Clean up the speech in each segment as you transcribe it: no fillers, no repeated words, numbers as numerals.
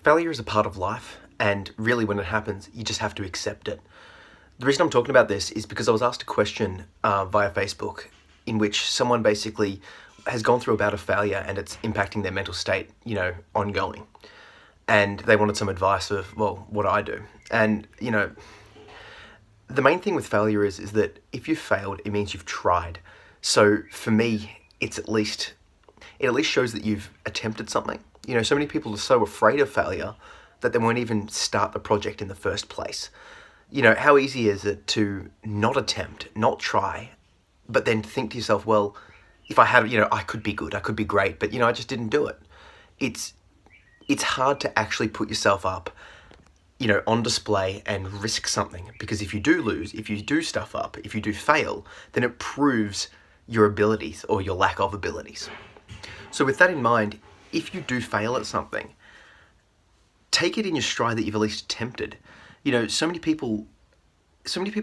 Failure is a part of life, and really when it happens, you just have to accept it. The reason I'm talking about this is because I was asked a question via Facebook in which someone basically has gone through a bout of failure and it's impacting their mental state, ongoing. And they wanted some advice of, well, what do I do? And, the main thing with failure is that if you've failed, it means you've tried. So for me, it at least shows that you've attempted something. So many people are so afraid of failure that they won't even start the project in the first place. How easy is it to not attempt, not try, but then think to yourself, well, if I had, I could be good, I could be great, but, I just didn't do it. It's hard to actually put yourself up, on display and risk something, because if you do lose, if you do stuff up, if you do fail, then it proves your abilities or your lack of abilities. So with that in mind, if you do fail at something, take it in your stride that you've at least attempted. So many people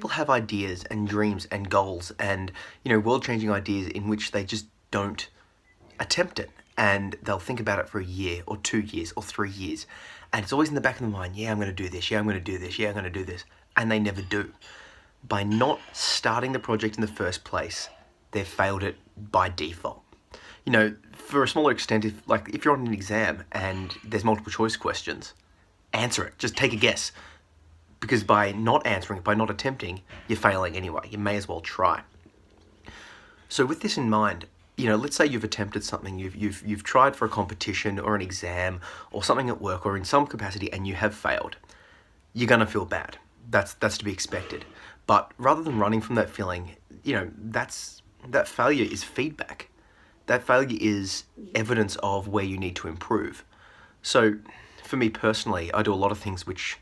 have ideas and dreams and goals and, world-changing ideas in which they just don't attempt it. And they'll think about it for a year or 2 years or 3 years. And it's always in the back of the mind, yeah, I'm going to do this, yeah, I'm going to do this, yeah, I'm going to do this. And they never do. By not starting the project in the first place, they've failed it by default. For a smaller extent, if you're on an exam and there's multiple choice questions, answer it. Just take a guess. Because by not answering, by not attempting, you're failing anyway. You may as well try. So with this in mind, let's say you've attempted something, you've tried for a competition or an exam or something at work or in some capacity and you have failed. You're gonna feel bad. That's to be expected. But rather than running from that feeling, that failure is feedback. That failure is evidence of where you need to improve. So for me personally, I do a lot of things which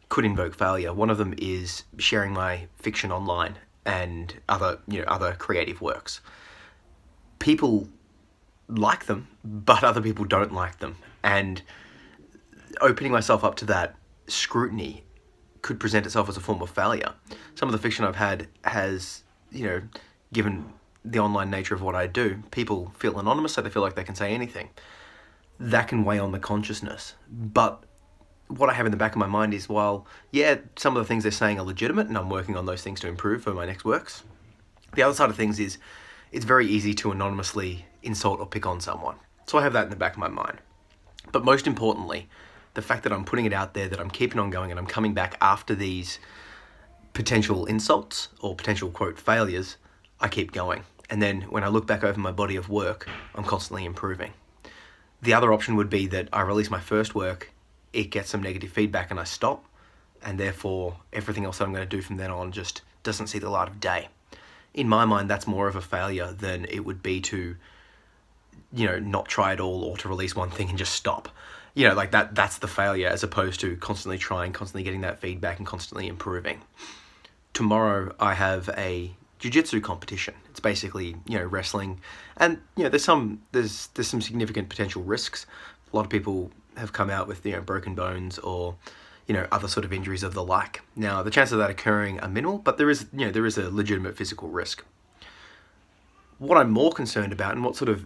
could invoke failure. One of them is sharing my fiction online and other creative works. People like them, but other people don't like them. And opening myself up to that scrutiny could present itself as a form of failure. Some of the fiction I've had has, given the online nature of what I do, people feel anonymous, so they feel like they can say anything. That can weigh on the consciousness. But what I have in the back of my mind is, while, yeah, some of the things they're saying are legitimate, and I'm working on those things to improve for my next works, the other side of things is, it's very easy to anonymously insult or pick on someone. So I have that in the back of my mind. But most importantly, the fact that I'm putting it out there, that I'm keeping on going, and I'm coming back after these potential insults or potential, quote, failures, I keep going. And then when I look back over my body of work, I'm constantly improving. The other option would be that I release my first work, it gets some negative feedback and I stop, and therefore everything else that I'm going to do from then on just doesn't see the light of day. In my mind, that's more of a failure than it would be to, not try at all or to release one thing and just stop. That's the failure, as opposed to constantly trying, constantly getting that feedback and constantly improving. Tomorrow I have a jiu-jitsu competition. It's basically, wrestling, and there's some significant potential risks. A lot of people have come out with broken bones or other sort of injuries of the like. Now, the chances of that occurring are minimal, but there is a legitimate physical risk. What I'm more concerned about, and what sort of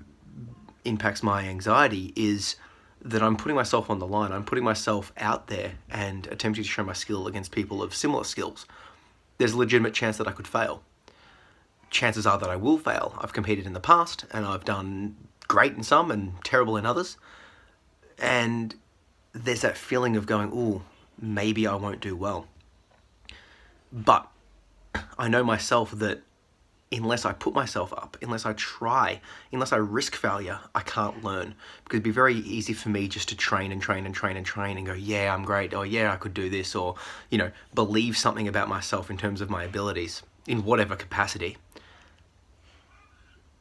impacts my anxiety, is that I'm putting myself on the line. I'm putting myself out there and attempting to show my skill against people of similar skills. There's a legitimate chance that I could fail. Chances are that I will fail. I've competed in the past, and I've done great in some and terrible in others. And there's that feeling of going, ooh, maybe I won't do well. But I know myself that unless I put myself up, unless I try, unless I risk failure, I can't learn. Because it'd be very easy for me just to train and go, yeah, I'm great, or yeah, I could do this, or, believe something about myself in terms of my abilities, in whatever capacity,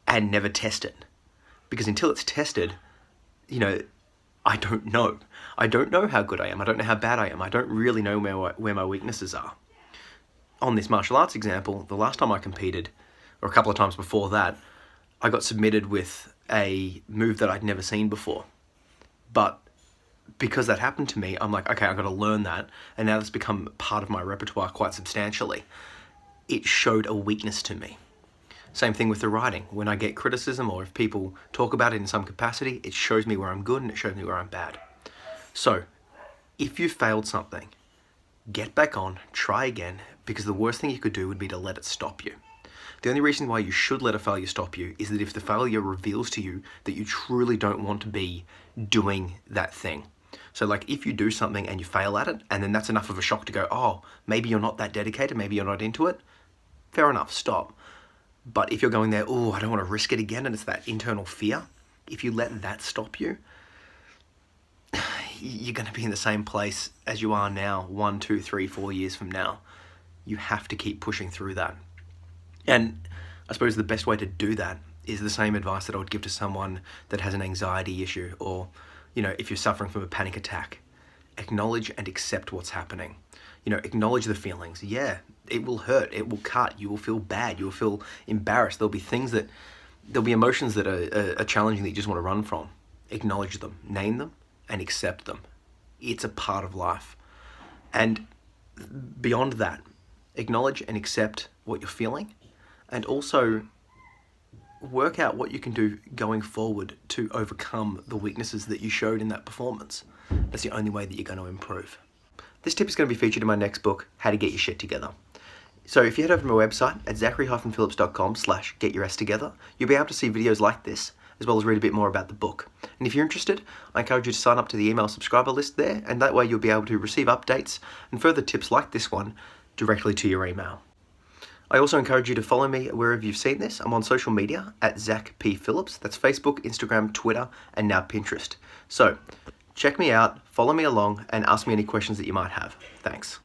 and never test it. Because until it's tested, I don't know. I don't know how good I am. I don't know how bad I am. I don't really know where my weaknesses are. On this martial arts example, the last time I competed, or a couple of times before that, I got submitted with a move that I'd never seen before. But because that happened to me, I'm like, okay, I've got to learn that. And now that's become part of my repertoire quite substantially. It showed a weakness to me. Same thing with the writing. When I get criticism, or if people talk about it in some capacity, it shows me where I'm good and it shows me where I'm bad. So if you failed something, get back on, try again, because the worst thing you could do would be to let it stop you. The only reason why you should let a failure stop you is that if the failure reveals to you that you truly don't want to be doing that thing. So like if you do something and you fail at it, and then that's enough of a shock to go, oh, maybe you're not that dedicated, maybe you're not into it, fair enough, stop. But if you're going there, oh, I don't want to risk it again, and it's that internal fear, if you let that stop you, you're going to be in the same place as you are now, 1, 2, 3, 4 years from now. You have to keep pushing through that. And I suppose the best way to do that is the same advice that I would give to someone that has an anxiety issue, or, if you're suffering from a panic attack. Acknowledge and accept what's happening. Acknowledge the feelings. Yeah, it will hurt, it will cut, you will feel bad, you will feel embarrassed. There'll be emotions that are challenging that you just want to run from. Acknowledge them, name them, and accept them. It's a part of life. And beyond that, acknowledge and accept what you're feeling, and also work out what you can do going forward to overcome the weaknesses that you showed in that performance. That's the only way that you're going to improve. This tip is going to be featured in my next book, How to Get Your Shit Together. So if you head over to my website at zachary-phillips.com/getyourstogether, you'll be able to see videos like this, as well as read a bit more about the book. And if you're interested, I encourage you to sign up to the email subscriber list there, and that way you'll be able to receive updates and further tips like this one directly to your email. I also encourage you to follow me wherever you've seen this. I'm on social media at Zach P. Phillips. That's Facebook, Instagram, Twitter, and now Pinterest. So check me out, follow me along, and ask me any questions that you might have. Thanks.